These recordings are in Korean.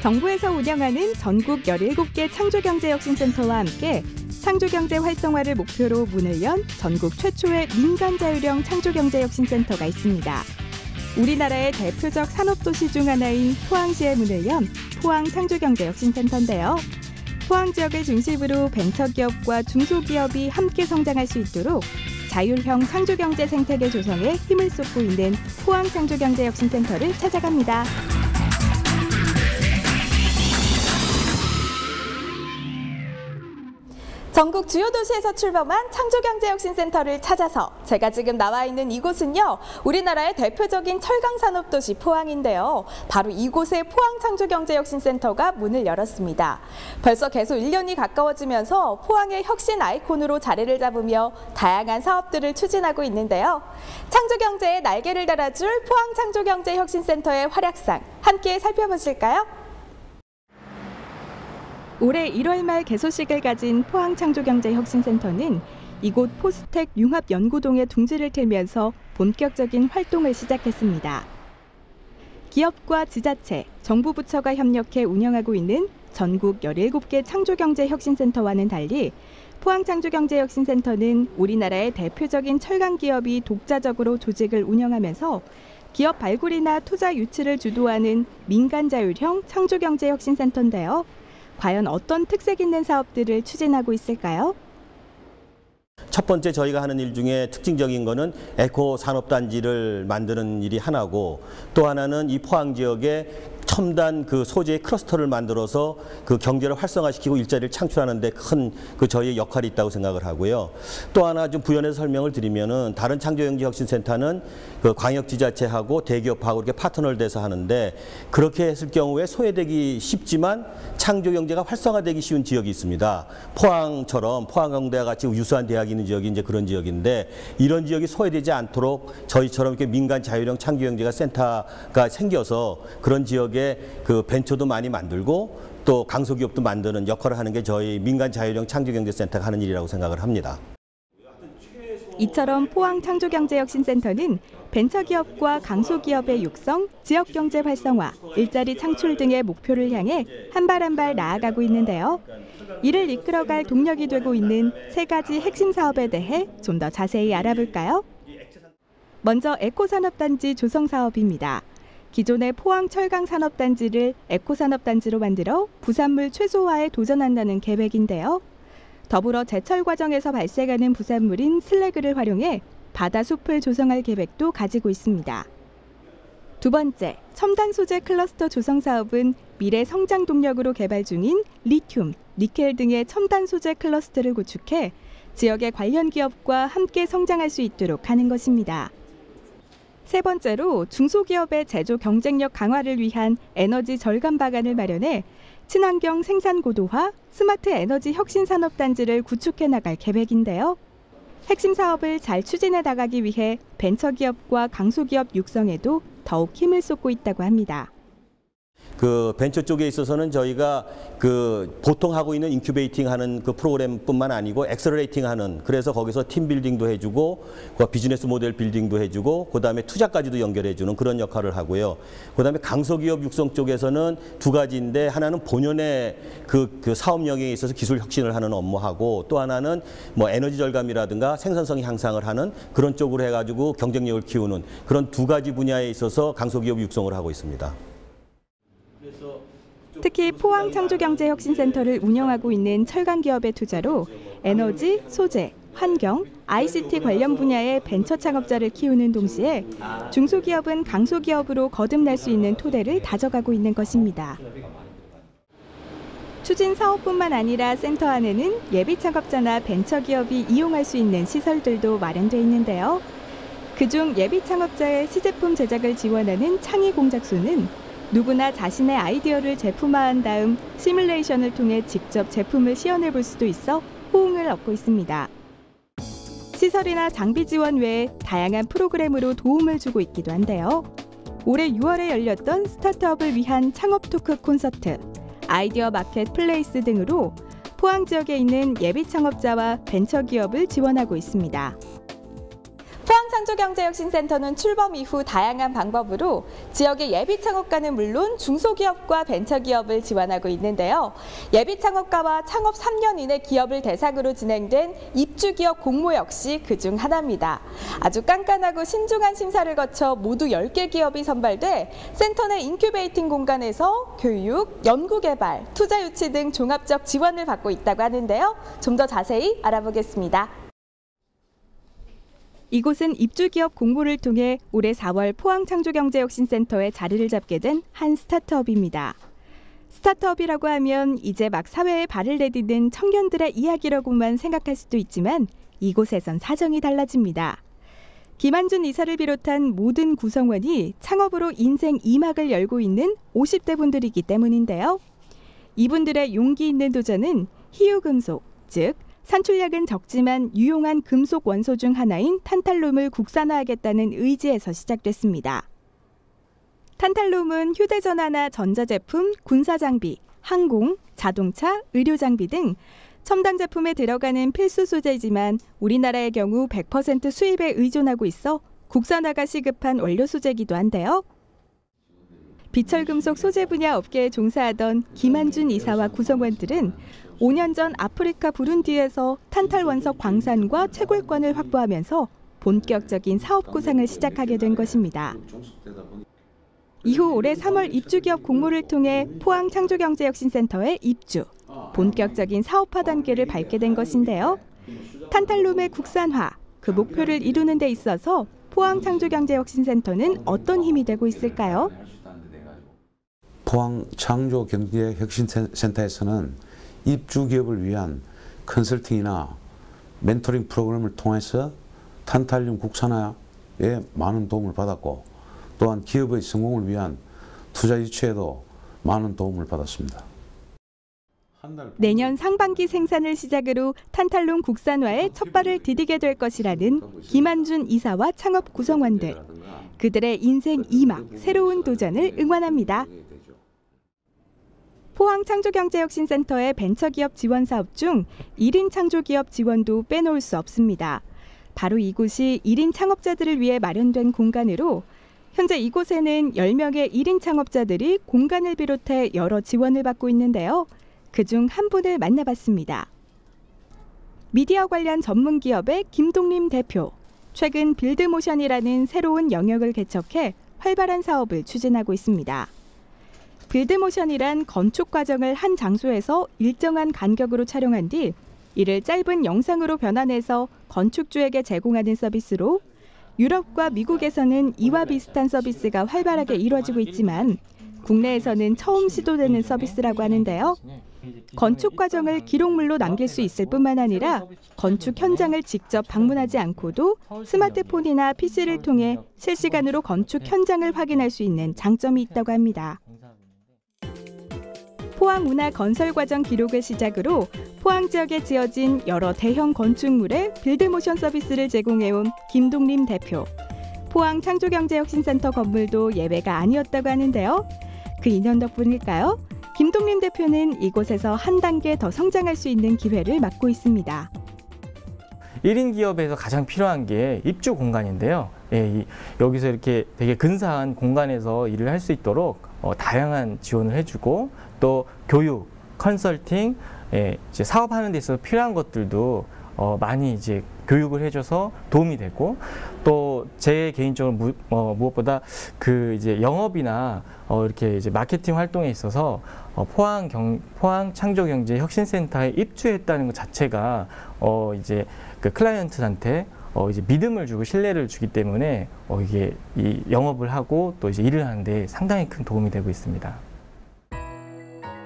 정부에서 운영하는 전국 17개 창조경제혁신센터와 함께 창조경제 활성화를 목표로 문을 연 전국 최초의 민간 자율형 창조경제혁신센터가 있습니다. 우리나라의 대표적 산업도시 중 하나인 포항시에 문을 연 포항창조경제혁신센터인데요. 포항 지역을 중심으로 벤처기업과 중소기업이 함께 성장할 수 있도록 자율형 창조경제 생태계 조성에 힘을 쏟고 있는 포항창조경제혁신센터를 찾아갑니다. 전국 주요 도시에서 출범한 창조경제혁신센터를 찾아서 제가 지금 나와 있는 이곳은요, 우리나라의 대표적인 철강산업도시 포항인데요. 바로 이곳에 포항창조경제혁신센터가 문을 열었습니다. 벌써 계속 1년이 가까워지면서 포항의 혁신 아이콘으로 자리를 잡으며 다양한 사업들을 추진하고 있는데요. 창조경제에 날개를 달아줄 포항창조경제혁신센터의 활약상 함께 살펴보실까요? 올해 1월 말 개소식을 가진 포항창조경제혁신센터는 이곳 포스텍 융합연구동에 둥지를 틀면서 본격적인 활동을 시작했습니다. 기업과 지자체, 정부 부처가 협력해 운영하고 있는 전국 17개 창조경제혁신센터와는 달리 포항창조경제혁신센터는 우리나라의 대표적인 철강기업이 독자적으로 조직을 운영하면서 기업 발굴이나 투자 유치를 주도하는 민간 자율형 창조경제혁신센터인데요. 과연 어떤 특색 있는 사업들을 추진하고 있을까요? 첫 번째 저희가 하는 일 중에 특징적인 거는 에코 산업단지를 만드는 일이 하나고, 또 하나는 이 포항 지역에 첨단 그 소재의 클러스터를 만들어서 그 경제를 활성화시키고 일자리를 창출하는 데 큰 그 저희의 역할이 있다고 생각을 하고요. 또 하나 좀 부연해서 설명을 드리면은, 다른 창조경제혁신센터는 그 광역지자체하고 대기업하고 이렇게 파트너를 돼서 하는데, 그렇게 했을 경우에 소외되기 쉽지만 창조경제가 활성화되기 쉬운 지역이 있습니다. 포항처럼 포항공대와 같이 유수한 대학이 있는 지역이 이제 그런 지역인데, 이런 지역이 소외되지 않도록 저희처럼 이렇게 민간 자율형 창조경제가 센터가 생겨서 그런 지역에 그 벤처도 많이 만들고 또 강소기업도 만드는 역할을 하는 게 저희 민간 자율형 창조경제센터가 하는 일이라고 생각을 합니다. 이처럼 포항창조경제혁신센터는 벤처기업과 강소기업의 육성, 지역경제 활성화, 일자리 창출 등의 목표를 향해 한 발 한 발 나아가고 있는데요. 이를 이끌어갈 동력이 되고 있는 세 가지 핵심 사업에 대해 좀 더 자세히 알아볼까요? 먼저 에코산업단지 조성 사업입니다. 기존의 포항 철강산업단지를 에코산업단지로 만들어 부산물 최소화에 도전한다는 계획인데요. 더불어 제철 과정에서 발생하는 부산물인 슬래그를 활용해 바다숲을 조성할 계획도 가지고 있습니다. 두 번째, 첨단 소재 클러스터 조성 사업은 미래 성장 동력으로 개발 중인 리튬, 니켈 등의 첨단 소재 클러스터를 구축해 지역의 관련 기업과 함께 성장할 수 있도록 하는 것입니다. 세 번째로 중소기업의 제조 경쟁력 강화를 위한 에너지 절감 방안을 마련해 친환경 생산 고도화, 스마트 에너지 혁신 산업단지를 구축해 나갈 계획인데요. 핵심 사업을 잘 추진해 나가기 위해 벤처기업과 강소기업 육성에도 더욱 힘을 쏟고 있다고 합니다. 그 벤처 쪽에 있어서는 저희가 그 보통 하고 있는 인큐베이팅 하는 그 프로그램뿐만 아니고 엑셀러레이팅 하는, 그래서 거기서 팀 빌딩도 해주고 그 비즈니스 모델 빌딩도 해주고 그다음에 투자까지도 연결해주는 그런 역할을 하고요. 그다음에 강소기업 육성 쪽에서는 두 가지인데, 하나는 본연의 그 사업 영역에 있어서 기술 혁신을 하는 업무하고, 또 하나는 뭐 에너지 절감이라든가 생산성 향상을 하는 그런 쪽으로 해가지고 경쟁력을 키우는 그런 두 가지 분야에 있어서 강소기업 육성을 하고 있습니다. 특히 포항창조경제혁신센터를 운영하고 있는 철강기업의 투자로 에너지, 소재, 환경, ICT 관련 분야의 벤처 창업자를 키우는 동시에 중소기업은 강소기업으로 거듭날 수 있는 토대를 다져가고 있는 것입니다. 추진 사업뿐만 아니라 센터 안에는 예비 창업자나 벤처기업이 이용할 수 있는 시설들도 마련돼 있는데요. 그중 예비 창업자의 시제품 제작을 지원하는 창의 공작소는 누구나 자신의 아이디어를 제품화한 다음 시뮬레이션을 통해 직접 제품을 시연해 볼 수도 있어 호응을 얻고 있습니다. 시설이나 장비 지원 외에 다양한 프로그램으로 도움을 주고 있기도 한데요. 올해 6월에 열렸던 스타트업을 위한 창업 토크 콘서트, 아이디어 마켓 플레이스 등으로 포항 지역에 있는 예비 창업자와 벤처기업을 지원하고 있습니다. 포항 포항창조경제혁신센터는 출범 이후 다양한 방법으로 지역의 예비창업가는 물론 중소기업과 벤처기업을 지원하고 있는데요. 예비창업가와 창업 3년 이내 기업을 대상으로 진행된 입주기업 공모 역시 그중 하나입니다. 아주 깐깐하고 신중한 심사를 거쳐 모두 10개 기업이 선발돼 센터 내 인큐베이팅 공간에서 교육, 연구개발, 투자 유치 등 종합적 지원을 받고 있다고 하는데요. 좀 더 자세히 알아보겠습니다. 이곳은 입주기업 공모를 통해 올해 4월 포항창조경제혁신센터에 자리를 잡게 된 한 스타트업입니다. 스타트업이라고 하면 이제 막 사회에 발을 내딛는 청년들의 이야기라고만 생각할 수도 있지만 이곳에선 사정이 달라집니다. 김한준 이사를 비롯한 모든 구성원이 창업으로 인생 2막을 열고 있는 50대 분들이기 때문인데요. 이분들의 용기 있는 도전은 희유금속, 즉 산출량은 적지만 유용한 금속 원소 중 하나인 탄탈륨을 국산화하겠다는 의지에서 시작됐습니다. 탄탈륨은 휴대전화나 전자제품, 군사장비, 항공, 자동차, 의료장비 등 첨단 제품에 들어가는 필수 소재이지만 우리나라의 경우 100% 수입에 의존하고 있어 국산화가 시급한 원료 소재이기도 한데요. 비철금속 소재 분야 업계에 종사하던 김한준 이사와 구성원들은 5년 전 아프리카 부룬디에서 탄탈 원석 광산과 채굴권을 확보하면서 본격적인 사업 구상을 시작하게 된 것입니다. 이후 올해 3월 입주기업 공모를 통해 포항창조경제혁신센터에 입주, 본격적인 사업화 단계를 밟게 된 것인데요. 탄탈륨의 국산화, 그 목표를 이루는 데 있어서 포항창조경제혁신센터는 어떤 힘이 되고 있을까요? 포항창조경제혁신센터에서는 입주기업을 위한 컨설팅이나 멘토링 프로그램을 통해서 탄탈륨 국산화에 많은 도움을 받았고 또한 기업의 성공을 위한 투자 유치에도 많은 도움을 받았습니다. 내년 상반기 생산을 시작으로 탄탈륨 국산화에 첫발을 디디게 될 것이라는 김한준 이사와 창업 구성원들. 그들의 인생 2막 새로운 도전을 응원합니다. 포항창조경제혁신센터의 벤처기업 지원 사업 중 1인 창조기업 지원도 빼놓을 수 없습니다. 바로 이곳이 1인 창업자들을 위해 마련된 공간으로 현재 이곳에는 10명의 1인 창업자들이 공간을 비롯해 여러 지원을 받고 있는데요. 그중 한 분을 만나봤습니다. 미디어 관련 전문 기업의 김동림 대표. 최근 빌드모션이라는 새로운 영역을 개척해 활발한 사업을 추진하고 있습니다. 빌드모션이란 건축 과정을 한 장소에서 일정한 간격으로 촬영한 뒤 이를 짧은 영상으로 변환해서 건축주에게 제공하는 서비스로 유럽과 미국에서는 이와 비슷한 서비스가 활발하게 이루어지고 있지만 국내에서는 처음 시도되는 서비스라고 하는데요. 건축 과정을 기록물로 남길 수 있을 뿐만 아니라 건축 현장을 직접 방문하지 않고도 스마트폰이나 PC를 통해 실시간으로 건축 현장을 확인할 수 있는 장점이 있다고 합니다. 포항 운하 건설 과정 기록을 시작으로 포항 지역에 지어진 여러 대형 건축물의 빌드모션 서비스를 제공해온 김동림 대표. 포항 창조경제혁신센터 건물도 예외가 아니었다고 하는데요. 그 인연 덕분일까요? 김동림 대표는 이곳에서 한 단계 더 성장할 수 있는 기회를 맞고 있습니다. 1인 기업에서 가장 필요한 게 입주 공간인데요. 여기서 이렇게 되게 근사한 공간에서 일을 할 수 있도록 다양한 지원을 해주고 또 교육, 컨설팅, 이제 사업하는 데 있어서 필요한 것들도 많이 이제 교육을 해줘서 도움이 되고 또 제 개인적으로 무엇보다 그 이제 영업이나 이렇게 이제 마케팅 활동에 있어서 포항 창조경제혁신센터에 입주했다는 것 자체가 이제 그 클라이언트한테 이제 믿음을 주고 신뢰를 주기 때문에 이게 이 영업을 하고 또 이제 일을 하는데 상당히 큰 도움이 되고 있습니다.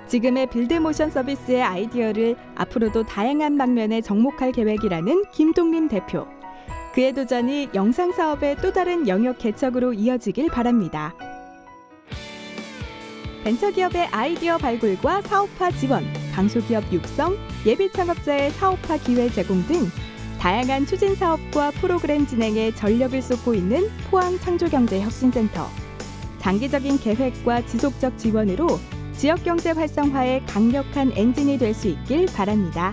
지금의 빌드모션 서비스의 아이디어를 앞으로도 다양한 방면에 접목할 계획이라는 김동림 대표. 그의 도전이 영상 사업의 또 다른 영역 개척으로 이어지길 바랍니다. 벤처기업의 아이디어 발굴과 사업화 지원, 강소기업 육성, 예비 창업자의 사업화 기회 제공 등 다양한 추진 사업과 프로그램 진행에 전력을 쏟고 있는 포항창조경제혁신센터. 장기적인 계획과 지속적 지원으로 지역경제 활성화의 강력한 엔진이 될 수 있길 바랍니다.